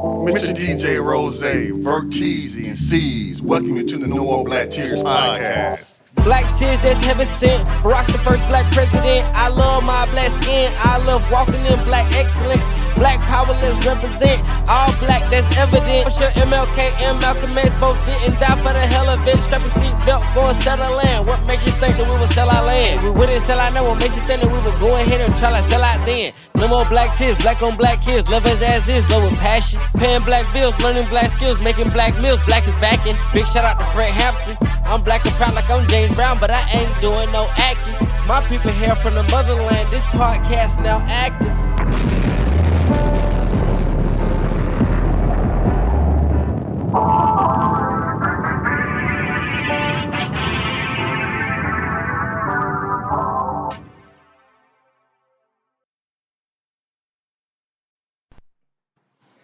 Mr. DJ Rose, Verteezy, and C's. Welcome you to the No More Black Tears podcast. Black tears that's heaven sent. Barack the first black president. I love my black skin. I love walking in black excellence. Black power, let's represent. All black, that's evident. I'm sure MLK and Malcolm X both didn't die for the hell of it. Strap your seatbelt, go and settle land. What makes you think that we would sell our land? We wouldn't sell our land. What makes you think that we would go ahead and try to sell out then? No more black tears, black on black kids. Love us as is, love with passion. Paying black bills, learning black skills, making black meals. Black is backing. Big shout out to Fred Hampton. I'm black and proud like I'm James Brown, but I ain't doing no acting. My people here from the motherland. This podcast now active.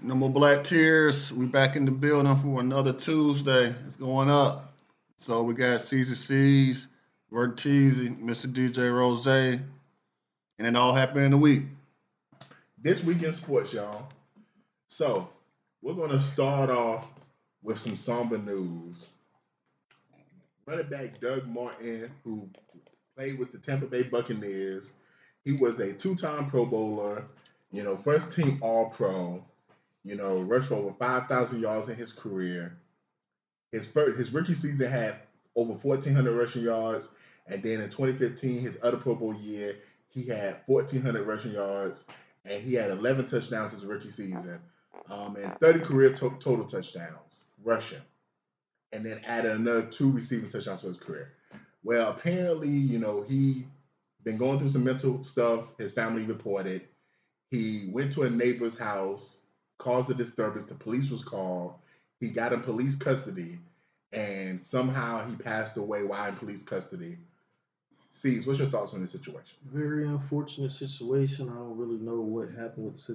No More Black Tears. We back in the building for another Tuesday. It's going up. So we got C's, Verteezy, Mr. DJ Rose, and it all happened in a week. This week in sports, y'all. So we're going to start off with some somber news. Running back Doug Martin, who played with the Tampa Bay Buccaneers, he was a two-time Pro Bowler, first team All-Pro, rushed for over 5,000 yards in his career. His rookie season had over 1,400 rushing yards, and then in 2015, his other Pro Bowl year, he had 1,400 rushing yards, and he had 11 touchdowns his rookie season, and 30 career total touchdowns rushing, and then added another 2 receiving touchdowns to his career. Well, apparently, he been going through some mental stuff. His family reported. He went to a neighbor's house, caused a disturbance. The police was called. He got in police custody, and somehow he passed away while in police custody. Cease, what's your thoughts on this situation? Very unfortunate situation. I don't really know what happened with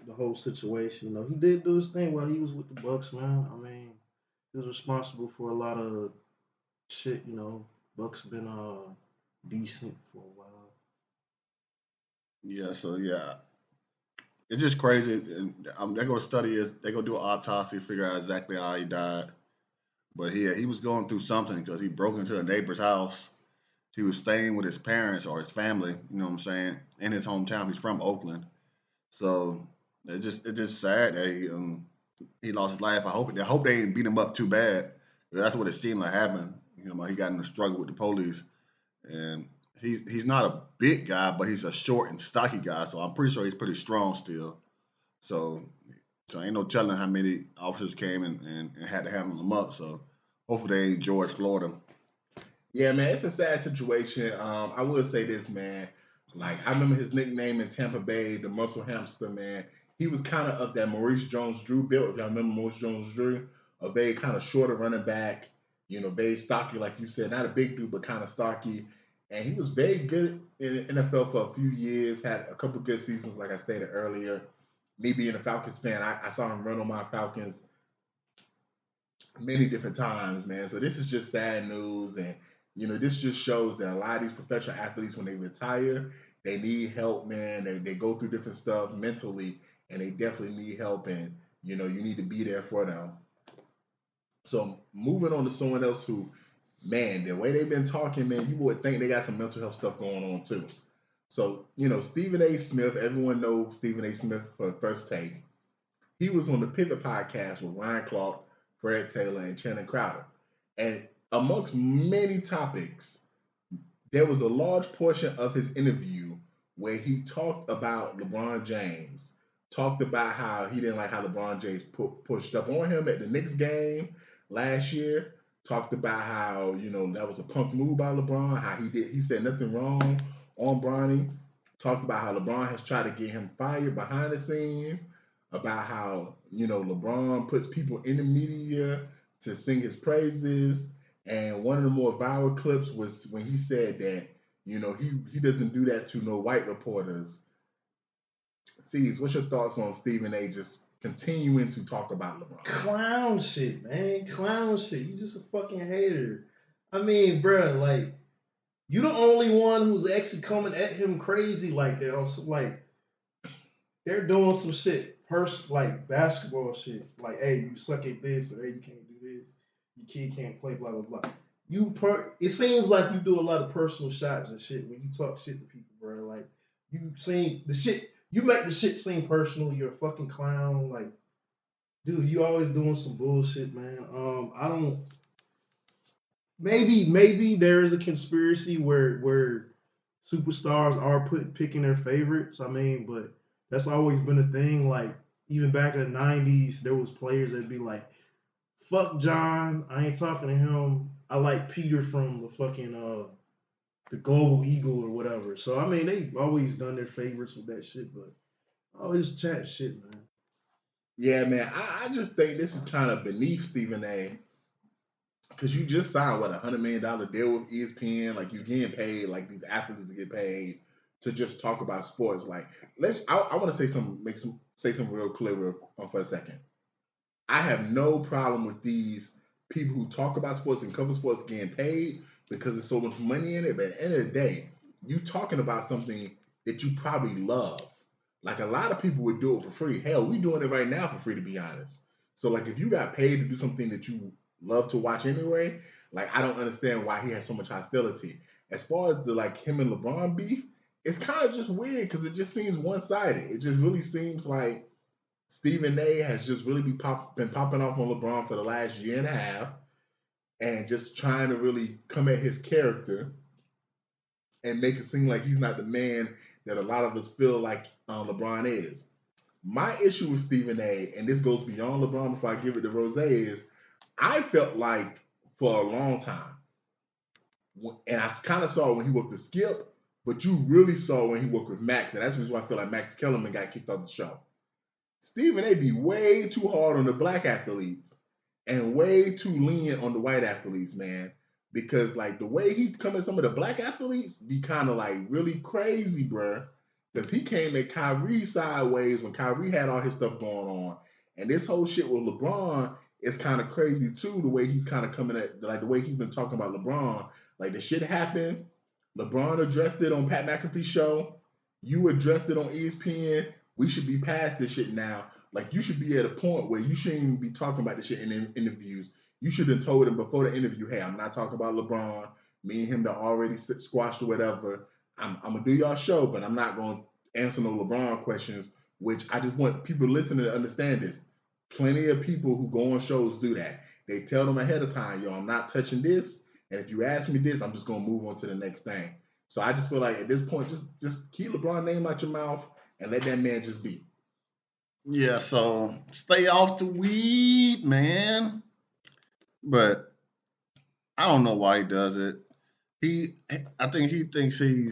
the whole situation. He did do his thing while he was with the Bucs, man. I mean, he was responsible for a lot of shit. Bucs been decent for a while. Yeah, so yeah. It's just crazy. They're going to study it. They're going to do an autopsy, figure out exactly how he died. But yeah, he was going through something because he broke into a neighbor's house. He was staying with his parents or his family, you know what I'm saying, in his hometown. He's from Oakland. So it's just sad that he lost his life. I hope they didn't beat him up too bad. That's what it seemed like happened. He got in a struggle with the police. And he's not a big guy, but he's a short and stocky guy. So I'm pretty sure he's pretty strong still. So ain't no telling how many officers came and had to handle him up. So hopefully they ain't George Floyd him. Yeah, man, it's a sad situation. I will say this, man. Like, I remember his nickname in Tampa Bay, the Muscle Hamster, man. He was kind of that Maurice Jones-Drew build. If y'all remember Maurice Jones-Drew, a very kind of shorter running back, very stocky, like you said. Not a big dude, but kind of stocky. And he was very good in the NFL for a few years, had a couple good seasons, like I stated earlier. Me being a Falcons fan, I saw him run on my Falcons many different times, man. So this is just sad news, and this just shows that a lot of these professional athletes, when they retire, they need help, man. They go through different stuff mentally, and they definitely need help, and you need to be there for them. So moving on to someone else who, man, the way they've been talking, man, you would think they got some mental health stuff going on too. So, Stephen A. Smith, everyone knows Stephen A. Smith for First Take. He was on the Pivot podcast with Ryan Clark, Fred Taylor, and Channing Crowder. And amongst many topics, there was a large portion of his interview where he talked about LeBron James, talked about how he didn't like how LeBron James pushed up on him at the Knicks game last year, talked about how, that was a punk move by LeBron, how he said nothing wrong on Bronny, talked about how LeBron has tried to get him fired behind the scenes, about how, LeBron puts people in the media to sing his praises. And one of the more viral clips was when he said that, he doesn't do that to no white reporters. Cease, what's your thoughts on Stephen A. just continuing to talk about LeBron? Clown shit, man. Clown shit. You just a fucking hater. I mean, bro, like, you the only one who's actually coming at him crazy like that. Also, like, they're doing some shit like basketball shit. Like, hey, you suck at this, or hey, you can't do this. Your kid can't play, blah blah blah. It seems like you do a lot of personal shots and shit when you talk shit to people, bro. Like you seem the shit. You make the shit seem personal. You're a fucking clown. Like, dude, you always doing some bullshit, man. I don't. Maybe there is a conspiracy where superstars are picking their favorites. I mean, but that's always been a thing. Like even back in the '90s, there was players that'd be like, "Fuck John, I ain't talking to him. I like Peter from the fucking the Global Eagle or whatever." So I mean, they've always done their favorites with that shit, but I always chat shit, man. Yeah, man. I just think this is kind of beneath Stephen A. Because you just signed what $100 million deal with ESPN. Like you're getting paid, like these athletes get paid to just talk about sports. Like I want to say something real clear for a second. I have no problem with these people who talk about sports and cover sports getting paid because there's so much money in it. But at the end of the day, you talking about something that you probably love. Like a lot of people would do it for free. Hell, we doing it right now for free, to be honest. So like if you got paid to do something that you love to watch anyway, like I don't understand why he has so much hostility. As far as the like him and LeBron beef, it's kind of just weird because it just seems one-sided. It just really seems like Stephen A has just really been popping off on LeBron for the last year and a half and just trying to really come at his character and make it seem like he's not the man that a lot of us feel like LeBron is. My issue with Stephen A, and this goes beyond LeBron before I give it to Rose, is I felt like for a long time, and I kind of saw it when he worked with Skip, but you really saw when he worked with Max, and that's the reason why I feel like Max Kellerman got kicked off the show. Stephen A be way too hard on the black athletes and way too lenient on the white athletes, man. Because like the way he come at some of the black athletes be kind of like really crazy, bruh. Because he came at Kyrie sideways when Kyrie had all his stuff going on. And this whole shit with LeBron is kind of crazy too, the way he's kind of coming at, like the way he's been talking about LeBron. Like the shit happened. LeBron addressed it on Pat McAfee's show. You addressed it on ESPN. We should be past this shit now. Like you should be at a point where you shouldn't even be talking about this shit in interviews. You should have told him before the interview, hey, I'm not talking about LeBron. Me and him that already squashed or whatever. I'm gonna do y'all show, but I'm not gonna answer no LeBron questions, which I just want people listening to understand this. Plenty of people who go on shows do that. They tell them ahead of time, yo, I'm not touching this. And if you ask me this, I'm just gonna move on to the next thing. So I just feel like at this point, just keep LeBron's name out your mouth and let that man just be. Yeah, so stay off the weed, man. But I don't know why he does it. I think he thinks he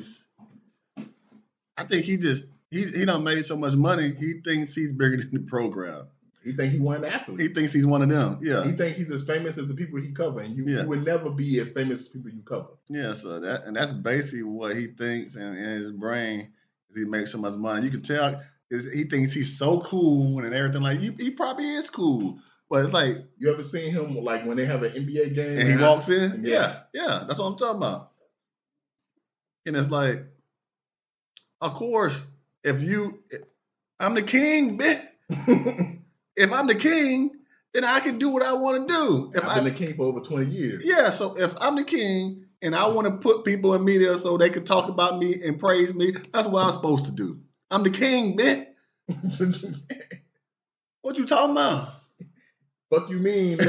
done made so much money. He thinks he's bigger than the program. He think he one of the athletes. He thinks he's one of them. Yeah. He think he's as famous as the people he cover, and you would never be as famous as people you cover. Yeah. So that's basically what he thinks in his brain. He makes so much money. You can tell he thinks he's so cool and everything. Like he probably is cool, but it's like you ever seen him like when they have an NBA game and he walks in? Yeah, that's what I'm talking about. And it's like, of course, I'm the king, bitch. If I'm the king, then I can do what I want to do. I've been the king for over 20 years. Yeah, so if I'm the king and I want to put people in media so they can talk about me and praise me, that's what I'm supposed to do. I'm the king, bitch. What you talking about? Fuck you mean?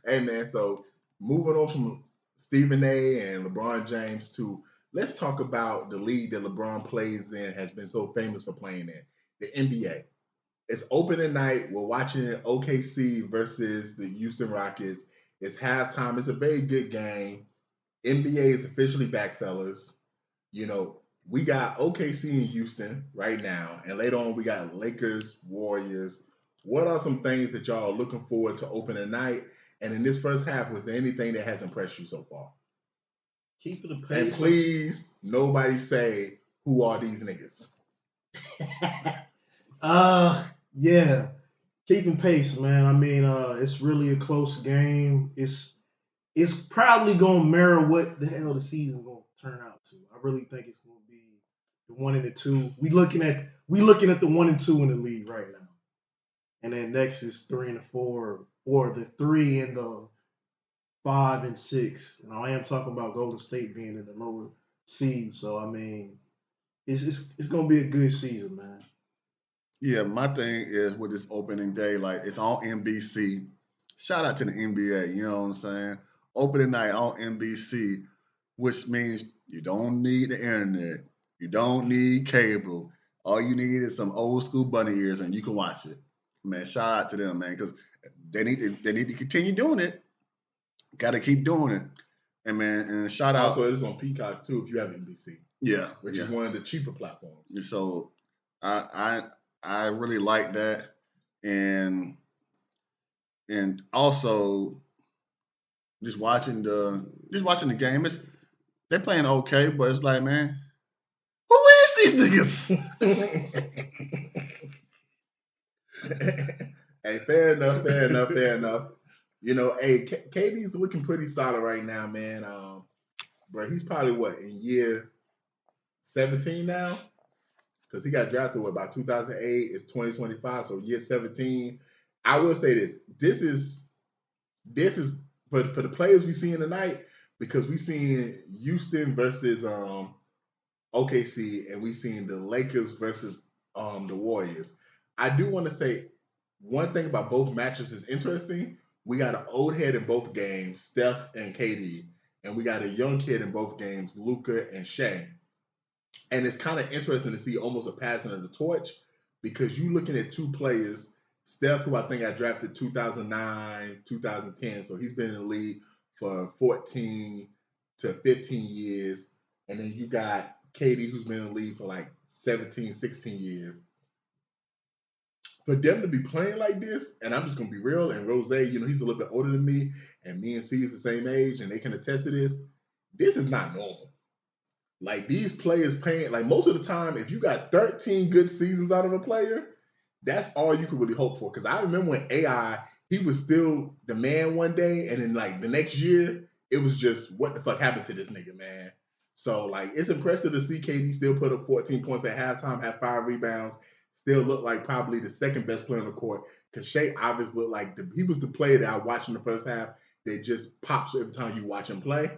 Hey, man, so moving on from Stephen A. and LeBron James to let's talk about the league that LeBron plays in, has been so famous for playing in, the NBA. It's opening night. We're watching OKC versus the Houston Rockets. It's halftime. It's a very good game. NBA is officially back, fellas. You know, we got OKC in Houston right now, and later on we got Lakers, Warriors. What are some things that y'all are looking forward to opening night? And in this first half, was there anything that has impressed you so far? Keep it a pace. And please, nobody say, who are these niggas? Yeah. Keeping pace, man. I mean, it's really a close game. It's probably gonna mirror what the hell the season's gonna turn out to. I really think it's gonna be the 1 and the 2. we looking at the 1 and 2 in the league right now, and then next is 3 and 4, or the 3 and the 5 and 6. And I am talking about Golden State being in the lower seed. So I mean, it's gonna be a good season, man. Yeah, my thing is with this opening day, like it's on NBC. Shout out to the NBA, you know what I'm saying? Opening night on NBC, which means you don't need the internet, you don't need cable. All you need is some old school bunny ears, and you can watch it. Man, shout out to them, man, because they need to continue doing it. Got to keep doing it, and man, and shout Also, out, it is on Peacock too if you have NBC, yeah, which yeah. is one of the cheaper platforms. And so I really like that, and also just watching the game. They're playing okay, but it's like, man, who is these niggas? Hey, fair enough. You know, hey, KD's looking pretty solid right now, man. Bro, he's probably what in year 17 now, because he got drafted about 2008. It's 2025, so year 17. I will say this: this is for the players we seeing tonight, because we seen Houston versus OKC, and we seen the Lakers versus the Warriors. I do want to say one thing about both matchups is interesting. We got an old head in both games, Steph and KD, and we got a young kid in both games, Luka and Shea. And it's kind of interesting to see almost a passing of the torch, because you looking at two players, Steph, who I think I drafted 2009, 2010, so he's been in the league for 14 to 15 years. And then you got KD, who's been in the league for like 17, 16 years. For them to be playing like this, and I'm just going to be real, and Rose, you know, he's a little bit older than me, and me and C is the same age, and they can attest to this is not normal. Like, these players playing, like, most of the time, if you got 13 good seasons out of a player, that's all you could really hope for. Because I remember when AI, he was still the man one day, and then, like, the next year, it was just, what the fuck happened to this nigga, man? So, like, it's impressive to see KD still put up 14 points at halftime, had 5 rebounds, still looked like probably the second best player on the court. Because Shea obviously looked like he was the player that I watched in the first half that just pops every time you watch him play.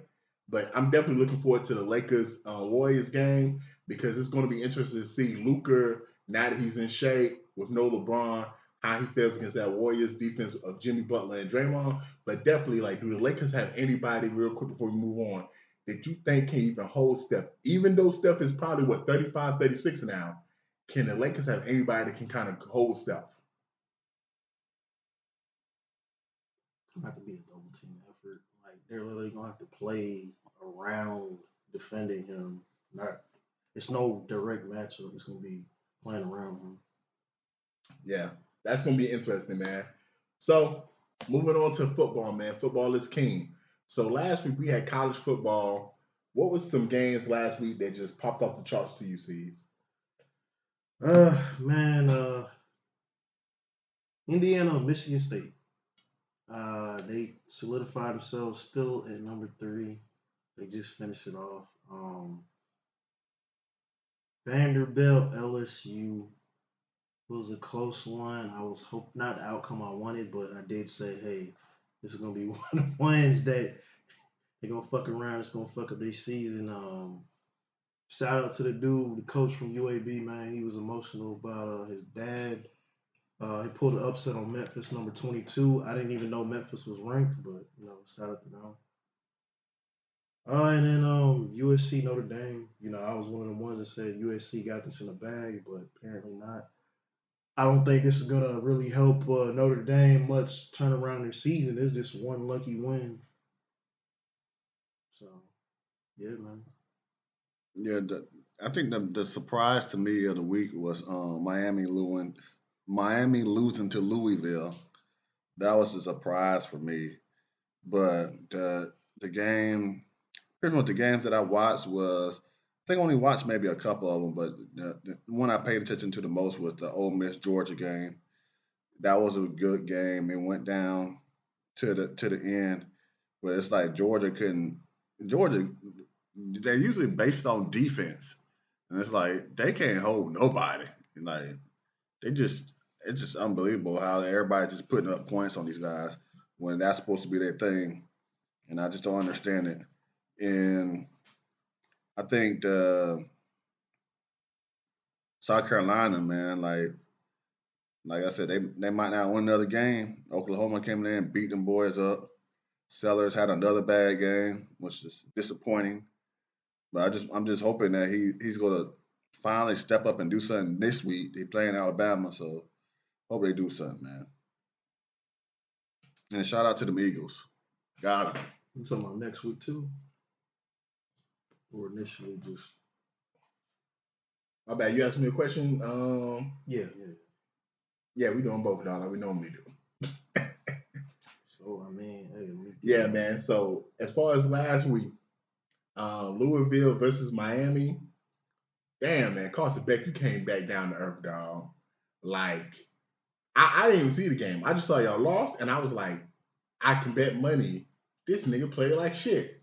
But I'm definitely looking forward to the Lakers Warriors game, because it's going to be interesting to see Luka, now that he's in shape with no LeBron, how he feels against that Warriors defense of Jimmy Butler and Draymond. But definitely, like, do the Lakers have anybody, real quick before we move on, that you think can even hold Steph? Even though Steph is probably, 35, 36 now, can the Lakers have anybody that can kind of hold Steph? It's gonna have to be a double team effort. Like, they're literally gonna have to play around defending him. It's no direct matchup. It's gonna be playing around him. Yeah, that's going to be interesting, man. So, moving on to football, man. Football is king. So, last week we had college football. What was some games last week that just popped off the charts to you, C's? Man, Indiana, Michigan State. They solidified themselves still at number 3. They just finished it off. Vanderbilt, LSU was a close one. I was not the outcome I wanted, but I did say, hey, this is gonna be one of the ones that they're gonna fuck around. It's gonna fuck up their season. Shout out to the dude, the coach from UAB, man. He was emotional about his dad. He pulled an upset on Memphis, number 22. I didn't even know Memphis was ranked, but shout out to them. And then USC, Notre Dame. I was one of the ones that said USC got this in the bag, but apparently not. I don't think this is gonna really help Notre Dame much turn around their season. It's just one lucky win. So, yeah, man. Yeah, I think the surprise to me of the week was Miami losing to Louisville. That was a surprise for me. But the game, pretty much the games that I watched was, I think I only watched maybe a couple of them, but the one I paid attention to the most was the Ole Miss Georgia game. That was a good game. It went down to the end, but it's like Georgia, they're usually based on defense, and it's like they can't hold nobody. Like they just it's just unbelievable how everybody just putting up points on these guys when that's supposed to be their thing, and I just don't understand it. And I think the South Carolina, man, like I said, they might not win another game. Oklahoma came in and beat them boys up. Sellers had another bad game, which is disappointing. But I'm just hoping that he's gonna finally step up and do something this week. They play in Alabama, so hope they do something, man. And shout out to them Eagles. Got them. You talking about next week too, or initially just? My bad. You asked me a question. Yeah. Yeah, we doing both, dog, like we normally do. So I mean, hey, Yeah, man. So as far as last week, Louisville versus Miami. Damn, man, Carson Beck, you came back down to earth, dog. Like, I didn't even see the game. I just saw y'all lost, and I was like, I can bet money this nigga played like shit.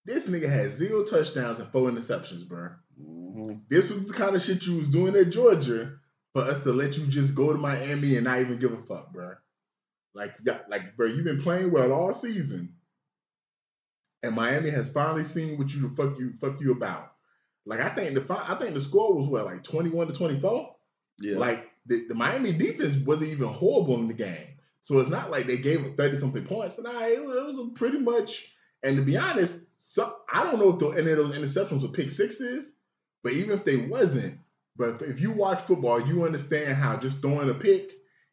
This nigga had 0 touchdowns and 4 interceptions, bro. Mm-hmm. This was the kind of shit you was doing at Georgia for us to let you just go to Miami and not even give a fuck, bro. Like, bro, you've been playing well all season, and Miami has finally seen what you fuck you about. Like, I think the score was what, like 21-24. Yeah. Like the Miami defense wasn't even horrible in the game, so it's not like they gave up 30-something points. And it was a pretty much. And to be honest, I don't know if any of those interceptions were pick sixes, but even if they wasn't, but if you watch football, you understand how just throwing a pick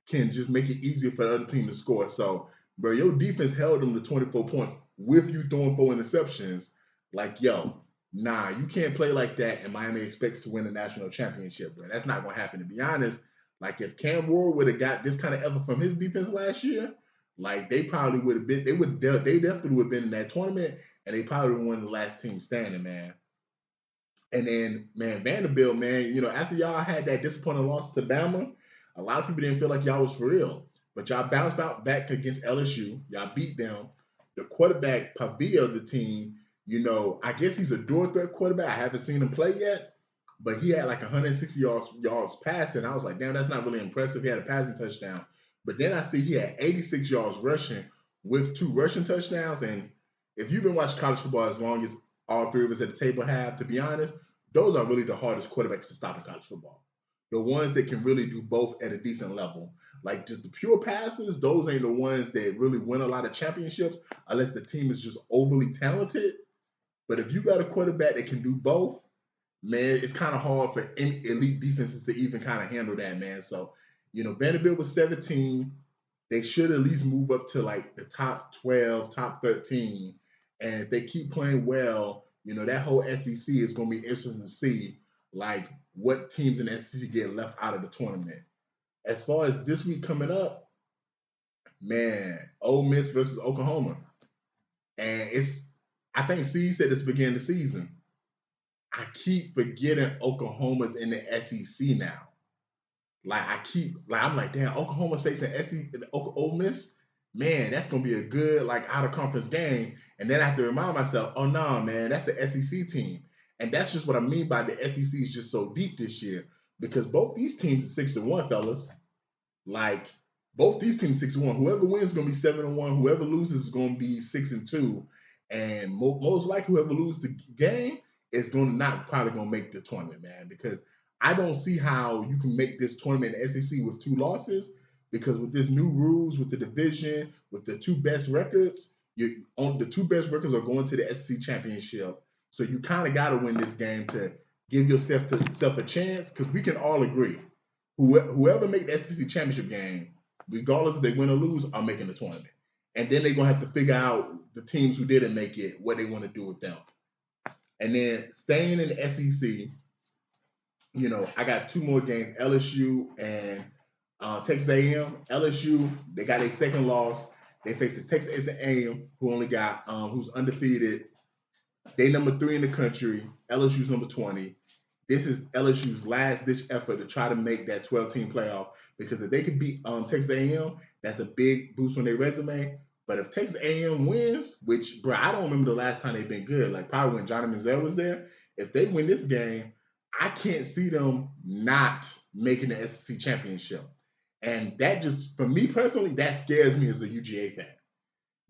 can just make it easier for the other team to score. So, bro, your defense held them to 24 points with you throwing 4 interceptions. Like, yo, nah, you can't play like that, and Miami expects to win the national championship, bro. That's not going to happen. To be honest, like if Cam Ward would have got this kind of effort from his defense last year, like they probably would have been. They definitely would have been in that tournament, and they probably would have won the last team standing, man. And then, man, Vanderbilt, man, after y'all had that disappointing loss to Bama, a lot of people didn't feel like y'all was for real. But y'all bounced back against LSU. Y'all beat them. The quarterback, Pavia of the team, I guess he's a door threat quarterback. I haven't seen him play yet, but he had like 160 yards passing. I was like, damn, that's not really impressive. He had a passing touchdown. But then I see he had 86 yards rushing with 2 rushing touchdowns. And if you've been watching college football as long as all 3 of us at the table have, to be honest, those are really the hardest quarterbacks to stop in college football. The ones that can really do both at a decent level. Like just the pure passes, those ain't the ones that really win a lot of championships unless the team is just overly talented. But if you got a quarterback that can do both, man, it's kind of hard for any elite defenses to even kind of handle that, man. So, Vanderbilt was 17. They should at least move up to like the top 12, top 13. And if they keep playing well, that whole SEC is going to be interesting to see, like, what teams in the SEC get left out of the tournament. As far as this week coming up, man, Ole Miss versus Oklahoma. And I think C said this beginning of the season. I keep forgetting Oklahoma's in the SEC now. I'm like, damn, Oklahoma's facing Ole Miss. Man, that's gonna be a good out of conference game. And then I have to remind myself, oh no, man, that's the SEC team. And that's just what I mean by the SEC is just so deep this year. Because both these teams are 6-1, fellas. Like both these teams 6-1. Whoever wins is gonna be 7-1. Whoever loses is gonna be 6-2. And most likely whoever loses the game is probably gonna make the tournament, man. Because I don't see how you can make this tournament in the SEC with 2 losses. Because with this new rules, with the division, with the 2 best records, the 2 best records are going to the SEC championship. So you kind of got to win this game to give yourself a chance. Because we can all agree, whoever make the SEC championship game, regardless if they win or lose, are making the tournament. And then they're gonna have to figure out the teams who didn't make it, what they want to do with them. And then staying in the SEC, I got 2 more games: LSU and Texas A&M. LSU, they got a second loss. They face Texas A&M, who only got who's undefeated. They number 3 in the country. LSU's number 20. This is LSU's last-ditch effort to try to make that 12-team playoff, because if they could beat Texas A&M, that's a big boost on their resume. But if Texas A&M wins, which, bro, I don't remember the last time they've been good, like probably when Johnny Manziel was there. If they win this game, I can't see them not making the SEC championship. And that just, for me personally, that scares me as a UGA fan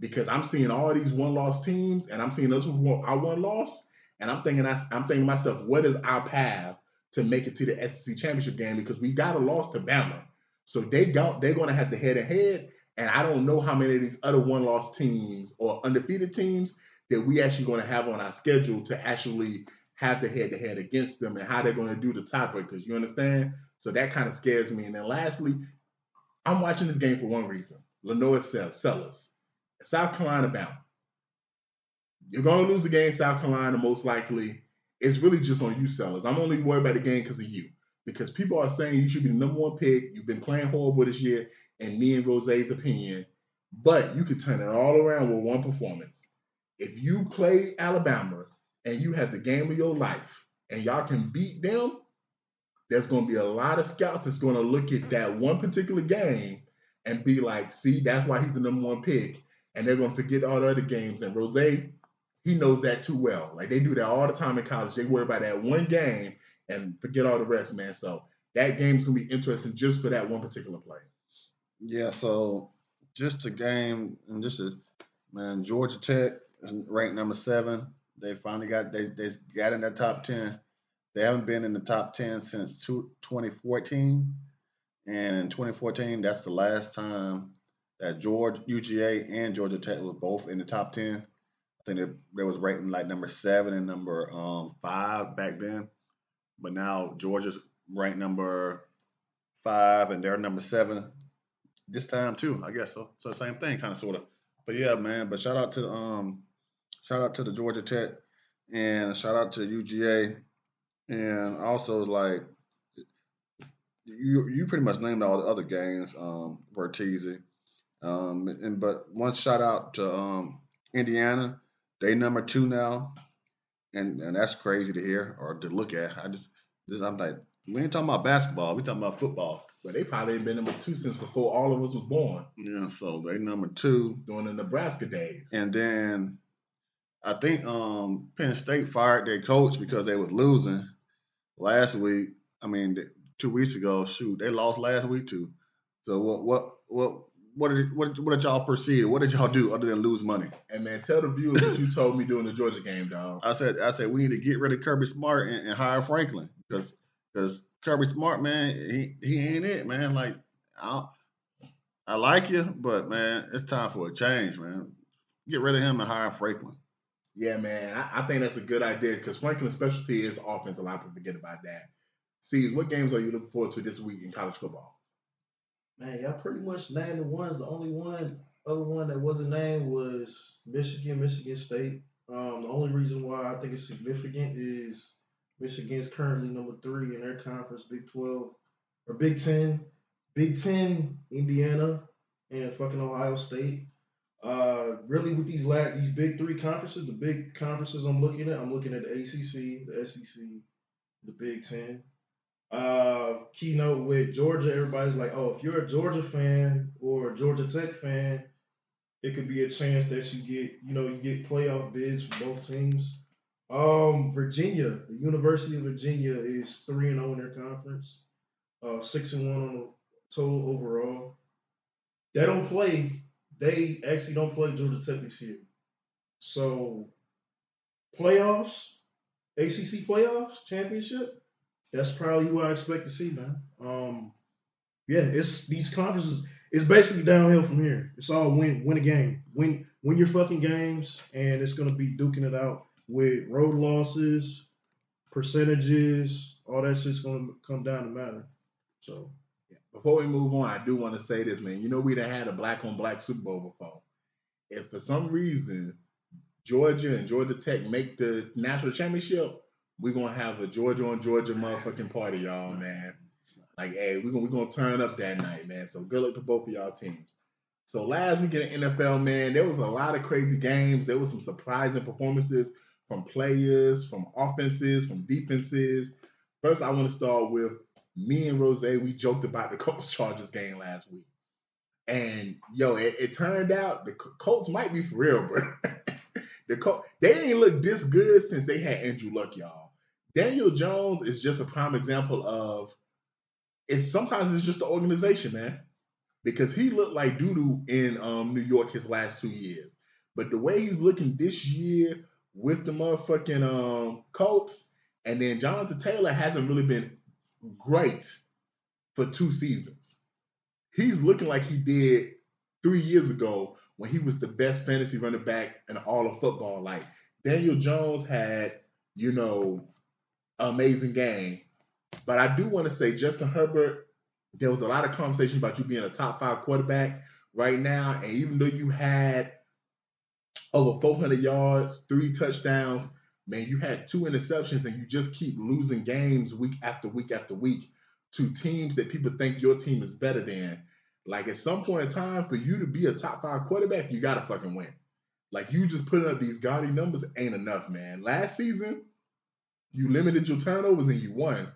because I'm seeing all these one-loss teams, and I'm seeing us with our one loss, and I'm thinking to myself, what is our path to make it to the SEC championship game? Because we got a loss to Bama, so they're going to have to head, and I don't know how many of these other one-loss teams or undefeated teams that we actually going to have on our schedule to actually have the head-to-head against them, and how they're going to do the tiebreakers. You understand? So that kind of scares me. And then lastly, I'm watching this game for one reason: Lenore Sellers. South Carolina bound. You're going to lose the game, South Carolina, most likely. It's really just on you, Sellers. I'm only worried about the game because of you. Because people are saying you should be the number one pick. You've been playing horrible this year, in me and Rose's opinion. But you could turn it all around with one performance. If you play Alabama and you have the game of your life and y'all can beat them, there's going to be a lot of scouts that's going to look at that one particular game and be like, see, that's why he's the number one pick. And they're going to forget all the other games. And Rose, he knows that too well. Like, they do that all the time in college. They worry about that one game and forget all the rest, man. So that game's going to be interesting just for that one particular play. Yeah, so just the game, and this is, man, Georgia Tech is ranked number 7. They finally got they got in that top 10. They haven't been in the top 10 since 2014. And in 2014, that's the last time that UGA and Georgia Tech was both in the top 10. I think they was rating like number 7 and number 5 back then. But now Georgia's ranked number 5 and they're number 7 this time too, I guess so. So same thing, kind of, sort of. But yeah, man. But shout out to the Georgia Tech and shout out to UGA, and also like you pretty much named all the other games, Verteezy. But one shout out to Indiana. They number 2 now, and that's crazy to hear or to look at. I'm like, we ain't talking about basketball. We talking about football. But they probably ain't been number 2 since before all of us was born. Yeah, so they number 2 during the Nebraska days. And then I think Penn State fired their coach because they was losing last week. I mean, 2 weeks ago. Shoot, they lost last week too. So what did y'all perceive? What did y'all do other than lose money? And man, tell the viewers what you told me during the Georgia game, dog. I said we need to get rid of Kirby Smart and hire Franklin because Kirby Smart, man, he ain't it, man. Like I like you, but man, it's time for a change, man. Get rid of him and hire Franklin. Yeah, man, I think that's a good idea because Franklin's specialty is offense. A lot of people forget about that. See, what games are you looking forward to this week in college football? Man, y'all pretty much named the ones. The only other one that wasn't named was Michigan State. The only reason why I think it's significant is Michigan's currently number 3 in their conference, Big 12 or Big 10. Big 10, Indiana and fucking Ohio State. Really with these big 3 conferences, the big conferences I'm looking at the ACC, the SEC, the Big 10. Keynote with Georgia, everybody's like, oh, if you're a Georgia fan or a Georgia Tech fan, it could be a chance that you get playoff bids for both teams. Virginia, the University of Virginia is 3-0 in their conference, 6-1 on the total overall. They actually don't play Georgia Tech this year. So playoffs, ACC playoffs, championship, that's probably who I expect to see, man. Yeah, it's these conferences. It's basically downhill from here. It's all win a game, win your fucking games, and it's gonna be duking it out with road losses, percentages, all that shit's gonna come down to matter. So, yeah. Before we move on, I do want to say this, man. You know, we done had a black on black Super Bowl before. If for some reason Georgia and Georgia Tech make the national championship, we're gonna have a Georgia on Georgia motherfucking party, y'all, man. Like, hey, we're gonna turn up that night, man. So good luck to both of y'all teams. So last week in the NFL, man, there was a lot of crazy games. There was some surprising performances from players, from offenses, from defenses. First, I want to start with me and Rose. We joked about the Colts Chargers game last week. And yo, it turned out the Colts might be for real, bro. They ain't looked this good since they had Andrew Luck, y'all. Daniel Jones is just a prime example of sometimes it's just the organization, man. Because he looked like doo-doo in New York his last 2 years. But the way he's looking this year with the motherfucking Colts, and then Jonathan Taylor hasn't really been great for 2 seasons. He's looking like he did 3 years ago when he was the best fantasy running back in all of football. Like Daniel Jones had, amazing game. But I do want to say Justin Herbert, there was a lot of conversation about you being a top 5 quarterback right now. And even though you had over 400 yards, 3 touchdowns, man, you had 2 interceptions and you just keep losing games week after week after week to teams that people think your team is better than. Like at some point in time, for you to be a top 5 quarterback, you got to fucking win. Like you just putting up these gaudy numbers ain't enough, man. Last season, you limited your turnovers and you won.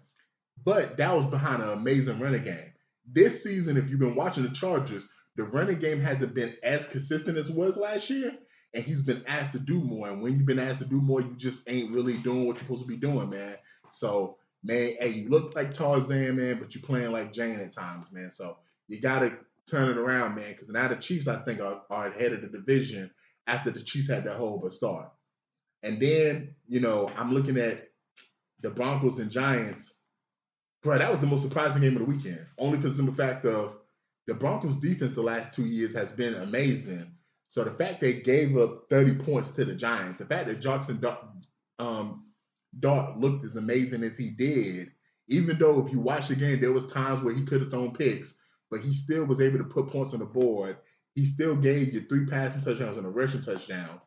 But that was behind an amazing running game. This season, if you've been watching the Chargers, the running game hasn't been as consistent as it was last year, and he's been asked to do more. And when you've been asked to do more, you just ain't really doing what you're supposed to be doing, man. So, man, hey, you look like Tarzan, man, but you're playing like Jane at times, man. So you got to turn it around, man, because now the Chiefs, I think, are ahead of the division after the Chiefs had their whole but start. And then, I'm looking at the Broncos and Giants. Bro, that was the most surprising game of the weekend. Only for the simple fact of the Broncos' defense the last 2 years has been amazing. So the fact they gave up 30 points to the Giants, the fact that Jackson Dart looked as amazing as he did, even though if you watch the game, there was times where he could have thrown picks, but he still was able to put points on the board. He still gave you 3 passing touchdowns and a rushing touchdown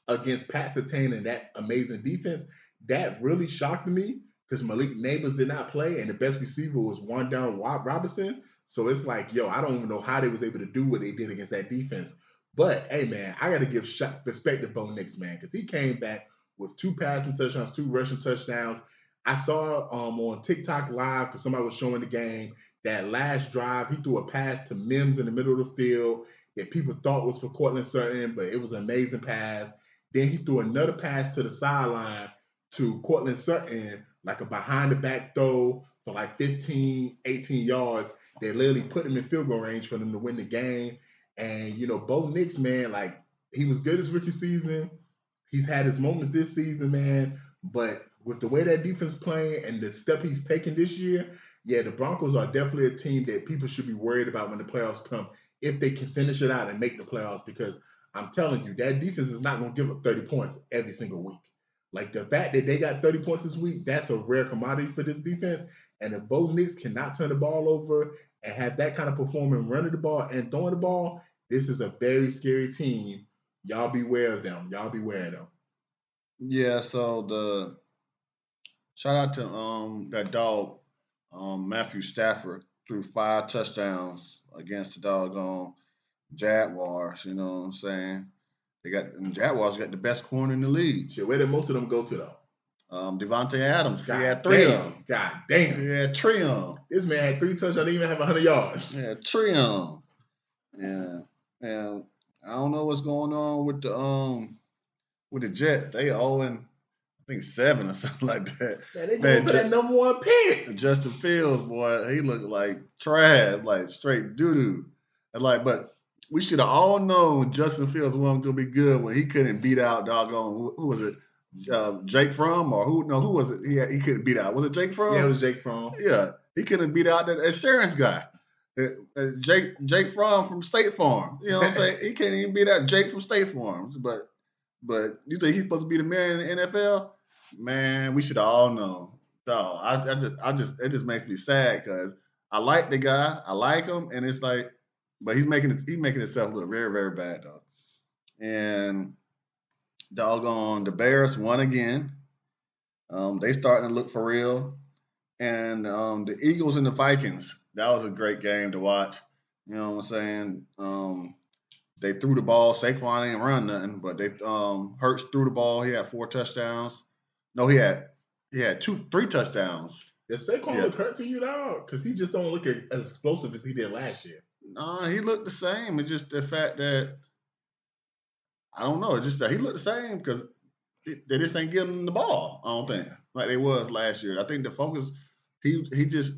against Pat Surtain and that amazing defense. That really shocked me. Because Malik Neighbors did not play, and the best receiver was Wan'Dale Robinson. So it's like, I don't even know how they was able to do what they did against that defense. But, hey, man, I got to give respect to Bo Nix, man, because he came back with 2 passing touchdowns, 2 rushing touchdowns. I saw on TikTok Live, because somebody was showing the game, that last drive, he threw a pass to Mims in the middle of the field that people thought was for Cortland Sutton, but it was an amazing pass. Then he threw another pass to the sideline to Cortland Sutton, like a behind-the-back throw for like 15, 18 yards. They literally put him in field goal range for them to win the game. And, Bo Nix, man, like, he was good his rookie season. He's had his moments this season, man. But with the way that defense playing and the step he's taking this year, yeah, the Broncos are definitely a team that people should be worried about when the playoffs come, if they can finish it out and make the playoffs. Because I'm telling you, that defense is not going to give up 30 points every single week. Like the fact that they got 30 points this week, that's a rare commodity for this defense. And if Bo Nix cannot turn the ball over and have that kind of performance running the ball and throwing the ball, this is a very scary team. Y'all beware of them. Yeah, so the shout out to that dog, Matthew Stafford, threw 5 touchdowns against the doggone Jaguars. You know what I'm saying? The Jaguars got the best corner in the league. Shit, where did most of them go to though? Devontae Adams. He had 3 of them. God damn. He had 3 of them. This man had 3 touchdowns. Didn't even have 100 yards. Yeah, 3 of them. And I don't know what's going on with the Jets. They 0-7 or something like that. Man, they going for that number 1 pick. Justin Fields, boy, he looked like trash, like straight doo-doo. And but we should have all known Justin Fields wasn't going to be good when he couldn't beat out doggone, who was it? Jake Fromm or who? No, who was it? He couldn't beat out. Was it Jake Fromm? Yeah, it was Jake Fromm. Yeah, he couldn't beat out that insurance guy. Jake Fromm from State Farm. You know what I'm saying? He can't even beat out Jake from State Farm. But you think he's supposed to be the man in the NFL? Man, we should have all known. So it just makes me sad because I like the guy, I like him, and it's like, but he's making himself look very, very bad though. And doggone, the Bears won again. They starting to look for real. And the Eagles and the Vikings, that was a great game to watch. You know what I'm saying? They threw the ball. Saquon ain't run nothing, but they Hurts threw the ball. He had 4 touchdowns. No, he had 3 touchdowns. Does Saquon look hurt to you, dog? Because he just don't look as explosive as he did last year. No, he looked the same. It's just the fact that I don't know. It's just that he looked the same because they just ain't giving him the ball. I don't think. like they was last year. I think the focus, he just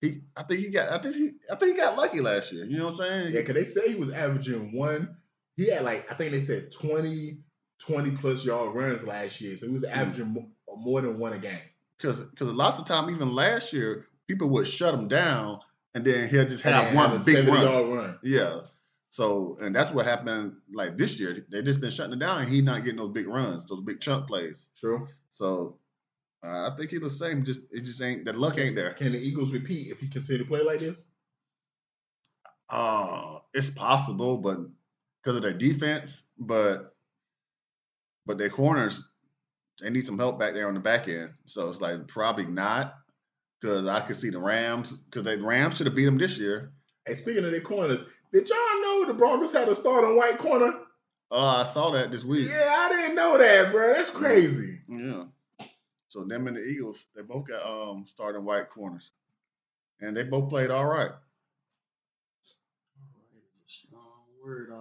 I think he got lucky last year. You know what I'm saying? Yeah, because they say he was averaging one. He had like, I think they said 20 plus yard runs last year. So he was averaging more than one a game. Because lots of time, even last year, people would shut him down, and then he'll just have one big run. Yeah. So, and that's what happened like this year. They just been shutting it down, and he's not getting those big runs, those big chunk plays. True. So, I think he's the same. It just ain't that luck ain't there. Can the Eagles repeat if he continue to play like this? It's possible, but because of their defense, but their corners, they need some help back there on the back end. So it's like probably not, because I could see the Rams, because the Rams should have beat them this year. Hey, speaking of their corners, did y'all know the Broncos had a starting white corner? I saw that this week. Yeah, I didn't know that, bro. That's crazy. Yeah. So them and the Eagles, they both got starting white corners, and they both played all right. Word.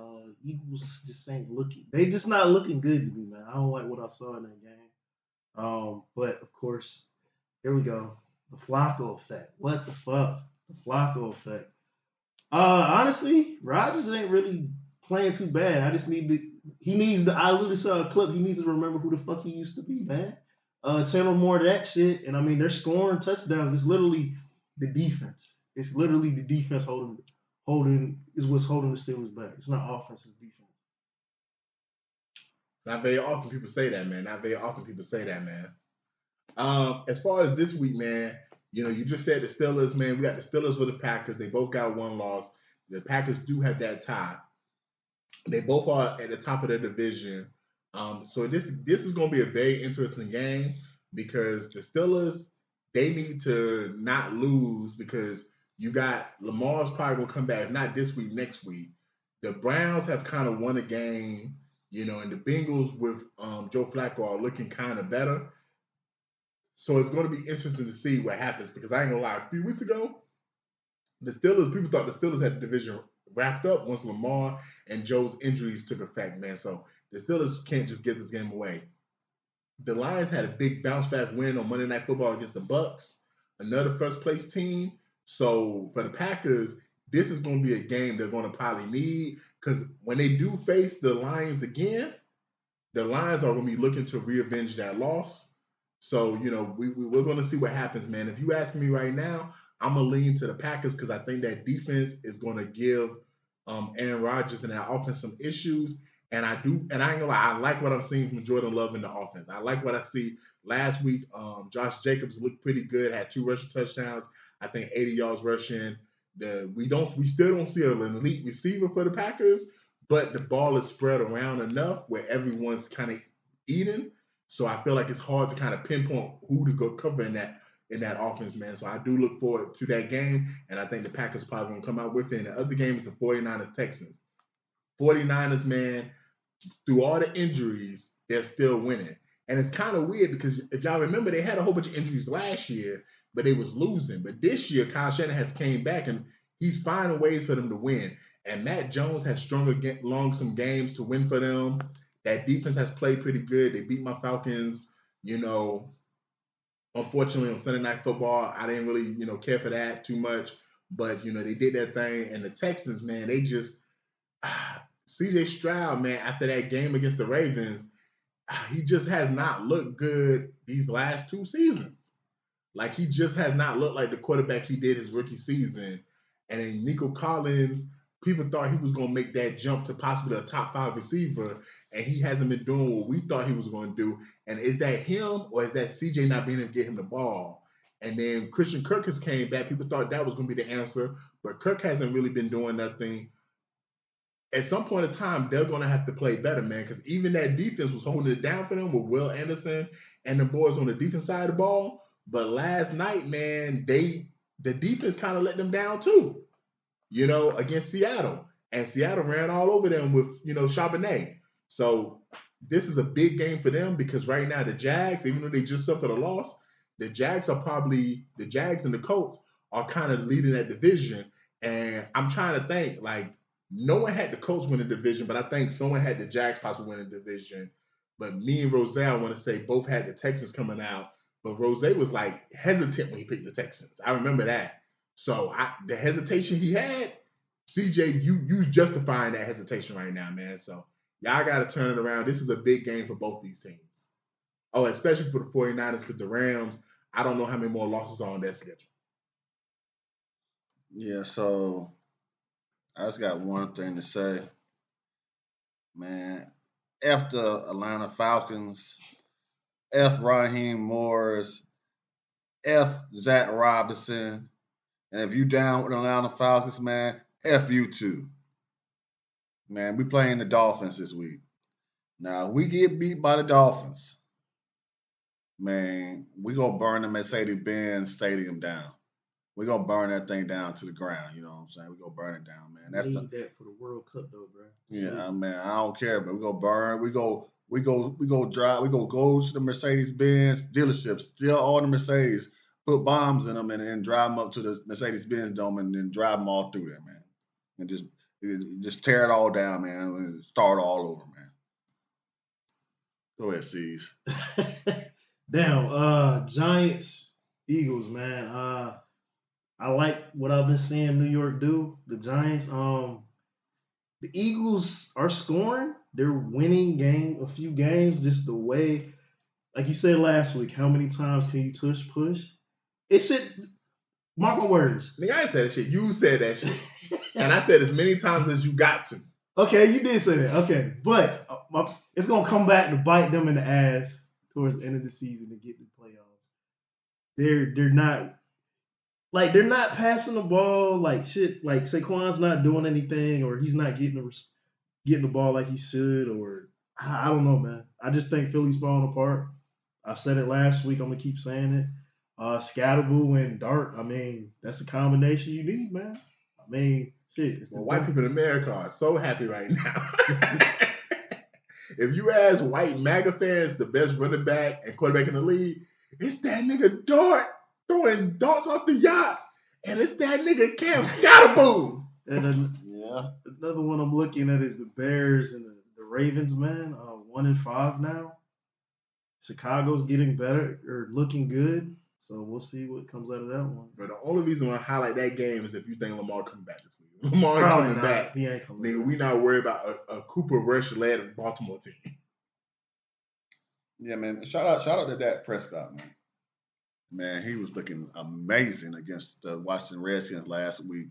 Eagles just ain't looking. They just not looking good to me, man. I don't like what I saw in that game. But of course, here we go. The Flacco effect. What the fuck? The Flacco effect. Honestly, Rodgers ain't really playing too bad. I just need to. I literally saw a clip. He needs to remember who the fuck he used to be, man. Tell him more of that shit. And I mean, they're scoring touchdowns. It's literally the defense. It's literally the defense holding is what's holding the Steelers back. It's not offense, it's defense. Not very often people say that, man. As far as this week, man, you just said the Steelers, man. We got the Steelers with the Packers. They both got one loss. The Packers do have that tie. They both are at the top of their division. So this is going to be a very interesting game, because the Steelers, they need to not lose, because you got Lamar's probably going to come back, if not this week, next week. The Browns have kind of won a game, and the Bengals with Joe Flacco are looking kind of better. So it's going to be interesting to see what happens, because I ain't going to lie, a few weeks ago, people thought the Steelers had the division wrapped up once Lamar and Joe's injuries took effect, man. So the Steelers can't just give this game away. The Lions had a big bounce back win on Monday Night Football against the Bucs, another first place team. So for the Packers, this is going to be a game they're going to probably need, because when they do face the Lions again, the Lions are going to be looking to reavenge that loss. So, we're going to see what happens, man. If you ask me right now, I'm going to lean to the Packers, because I think that defense is going to give Aaron Rodgers and that offense some issues. And I ain't gonna lie, I like what I'm seeing from Jordan Love in the offense. I like what I see. Last week, Josh Jacobs looked pretty good, had 2 rushing touchdowns, I think 80 yards rushing. We still don't see an elite receiver for the Packers, but the ball is spread around enough where everyone's kind of eating. So I feel like it's hard to kind of pinpoint who to go cover in that offense, man. So I do look forward to that game, and I think the Packers probably going to come out with it. And the other game is the 49ers-Texans. 49ers, man, through all the injuries, they're still winning. And it's kind of weird, because if y'all remember, they had a whole bunch of injuries last year, but they was losing. But this year, Kyle Shanahan has came back, and he's finding ways for them to win. And Matt Jones has strung along some games to win for them. That defense has played pretty good. They beat my Falcons, unfortunately on Sunday Night Football. I didn't really, care for that too much. But, they did their thing. And the Texans, man, they just C.J. Stroud, man, after that game against the Ravens, he just has not looked good these last 2 seasons. Like, he just has not looked like the quarterback he did his rookie season. And then Nico Collins, people thought he was going to make that jump to possibly a top 5 receiver, and he hasn't been doing what we thought he was going to do. And is that him, or is that C.J. not being able to get him the ball? And then Christian Kirk has came back. People thought that was going to be the answer, but Kirk hasn't really been doing nothing. At some point in time, they're going to have to play better, man, because even that defense was holding it down for them with Will Anderson and the boys on the defense side of the ball. But last night, man, the defense kind of let them down too, against Seattle. And Seattle ran all over them with, Charbonnet. So this is a big game for them, because right now the Jags, even though they just suffered a loss, the Jags and the Colts are kind of leading that division. And I'm trying to think, like, no one had the Colts win the division, but I think someone had the Jags possibly win the division. But me and Roselle, I want to say, both had the Texans coming out. but Rose was like hesitant when he picked the Texans. I remember that. So the hesitation he had, CJ, you justifying that hesitation right now, man. So y'all got to turn it around. This is a big game for both these teams. Oh, especially for the 49ers, because the Rams, I don't know how many more losses are on their schedule. Yeah, so I just got one thing to say. Man, F the Atlanta Falcons, F Raheem Morris, F Zach Robinson, and if you down with the Atlanta Falcons, man, F you too. Man, we playing the Dolphins this week. Now, we get beat by the Dolphins. Man, we gonna burn the Mercedes-Benz Stadium down. We gonna burn that thing down to the ground. You know what I'm saying? We gonna burn it down, man. That's that for the World Cup, though, bro. Yeah, man. I don't care, but we gonna burn. We go drive. We go to the Mercedes-Benz dealership, steal all the Mercedes, put bombs in them, and then drive them up to the Mercedes-Benz dome, and then drive them all through there, man. And just tear it all down, man, and start all over, man. Go ahead, C's. Damn, Giants, Eagles, man. I like what I've been seeing New York do. The Giants, the Eagles are scoring. They're winning a few games, just the way, like you said last week, how many times can you push? It's it. Mark my words. Nigga, I ain't said that shit. You said that shit. And I said as many times as you got to. Okay, you did say that. Okay, but it's going to come back to bite them in the ass towards the end of the season to get the playoffs. They're not they're not passing the ball like shit. Like Saquon's not doing anything, or he's not getting the ball like he should, or I don't know, man. I just think Philly's falling apart. I've said it last week. I'm gonna keep saying it. Scatterboo and Dart. I mean, that's a combination you need, man. I mean, shit. White people in America are so happy right now. If you ask white MAGA fans the best running back and quarterback in the league, it's that nigga Dart throwing darts off the yacht, and it's that nigga Cam Scatterboo. And another one I'm looking at is the Bears and the Ravens, man. 1-5 now. Chicago's getting better or looking good. So we'll see what comes out of that one. But the only reason I highlight that game is if you think Lamar coming back this week. Lamar ain't coming back. He ain't coming nigga, back. We not worried about a Cooper Rush-led Baltimore team. Yeah, man. Shout out to Dak Prescott, man. Man, he was looking amazing against the Washington Redskins last week.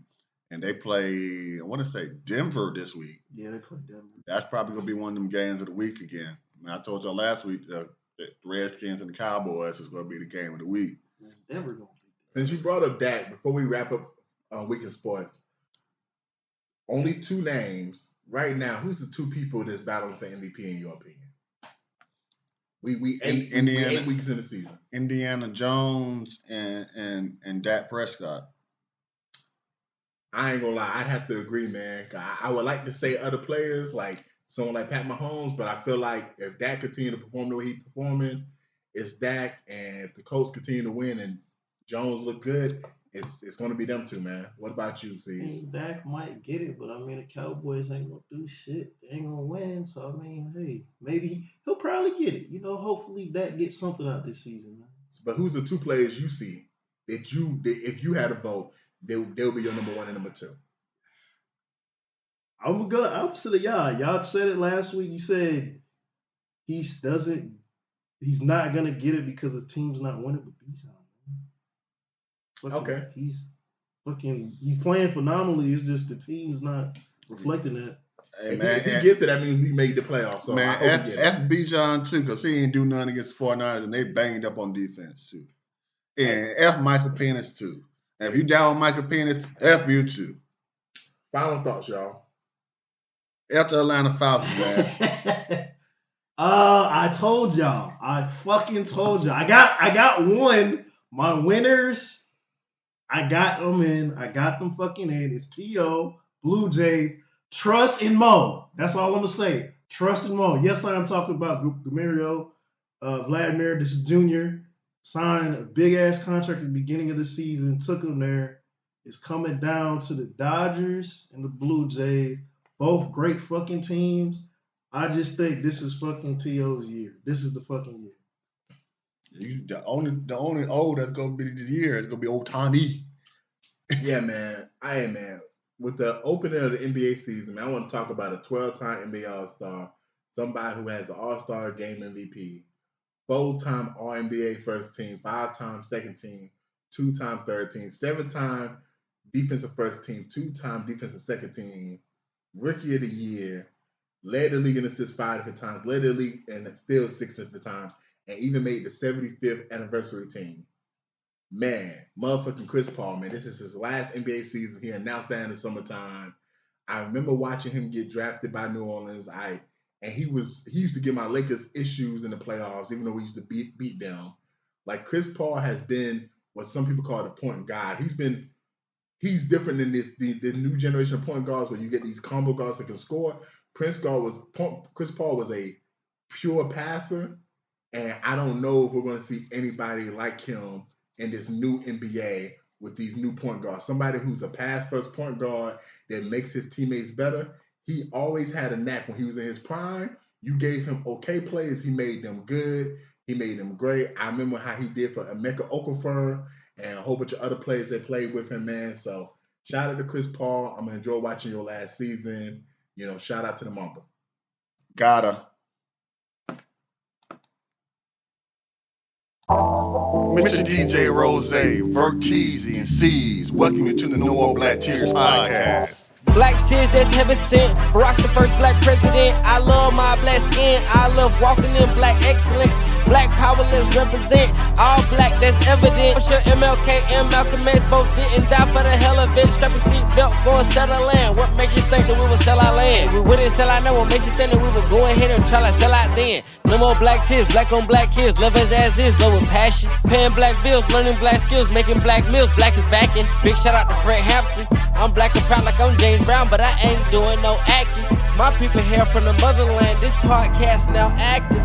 And they play, I want to say, Denver this week. Yeah, they play Denver. That's probably going to be one of them games of the week again. I mean, I told y'all last week the Redskins and the Cowboys is going to be the game of the week. Denver going to beat Since you brought up Dak, before we wrap up Week in Sports, only two names right now. Who's the two people that's battling for MVP in your opinion? We 8 weeks in the season. Indiana Jones and Dak Prescott. I ain't gonna lie, I'd have to agree, man. I would like to say other players like someone like Pat Mahomes, but I feel like if Dak continue to perform the way he's performing, it's Dak, and if the Colts continue to win and Jones look good, it's going to be them two, man. What about you, Steve? Dak might get it, but I mean, the Cowboys ain't going to do shit. They ain't going to win. So, I mean, hey, maybe he'll probably get it. You know, hopefully Dak gets something out this season, man. But who's the two players you see that if you had a vote, they'll be your number one and number two? I'm good. Opposite of y'all. Y'all said it last week. You said he's not going to get it because his team's not winning, but he's not. Okay. He's playing phenomenally. It's just the team's not reflecting that. Hey, if he gets it, that means we made the playoffs. So man, F Bijan too, because he ain't do nothing against the 49ers, and they banged up on defense too. And F Michael Penix too. And if you down with Michael Penix, F you too. Final thoughts, y'all. F the Atlanta Falcons, man. I told y'all. I fucking told y'all. I got one. My winners, I got them in. I got them fucking in. It's T.O., Blue Jays, Trust in Mo. That's all I'm going to say. Trust in Mo. Yes, I am talking about Gumario, Vladimir. This is Junior. Signed a big-ass contract at the beginning of the season. Took him there. It's coming down to the Dodgers and the Blue Jays. Both great fucking teams. I just think this is fucking T.O.'s year. This is the fucking year. The only old that's gonna be this year is gonna be old Tani. Yeah, man. Man. With the opening of the NBA season, man, I want to talk about a 12-time NBA All-Star, somebody who has an All-Star Game MVP, 4-time All-NBA first team, 5-time second team, 2-time third team, 7-time defensive first team, 2-time defensive second team, rookie of the year, led the league in assists 5 different times, led the league in steals 6 different times, and even made the 75th anniversary team. Man, motherfucking Chris Paul, man. This is his last NBA season. He announced that in the summertime. I remember watching him get drafted by New Orleans. He used to give my Lakers issues in the playoffs, even though we used to beat them. Like, Chris Paul has been what some people call the point guard. He's different than the new generation of point guards where you get these combo guards that can score. Chris Paul was a pure passer, and I don't know if we're going to see anybody like him in this new NBA with these new point guards. Somebody who's a pass-first point guard that makes his teammates better. He always had a knack when he was in his prime. You gave him okay plays. He made them good. He made them great. I remember how he did for Emeka Okafor and a whole bunch of other players that played with him, man. So shout out to Chris Paul. I'm going to enjoy watching your last season. Shout out to the Mamba. Gotta. Mr. DJ Rose, Verkeezy, and C's, welcome you to the No More Black Tears podcast. Black tears that's heaven sent. Barack the first black president. I love my black skin. I love walking in black excellence. Black power, let's represent. All black, that's evident. I'm sure MLK and Malcolm X both didn't die for the hell of it. Strap your seatbelt, go and settle land. What makes you think that we would sell our land? We wouldn't sell our land. What makes you think that we would go ahead and try to sell out then? No more black tears, black on black kids. Love as is, love with passion. Paying black bills, learning black skills, making black meals. Black is backing. Big shout out to Fred Hampton. I'm black and proud like I'm James Brown, but I ain't doing no acting. My people here from the motherland. This podcast now active.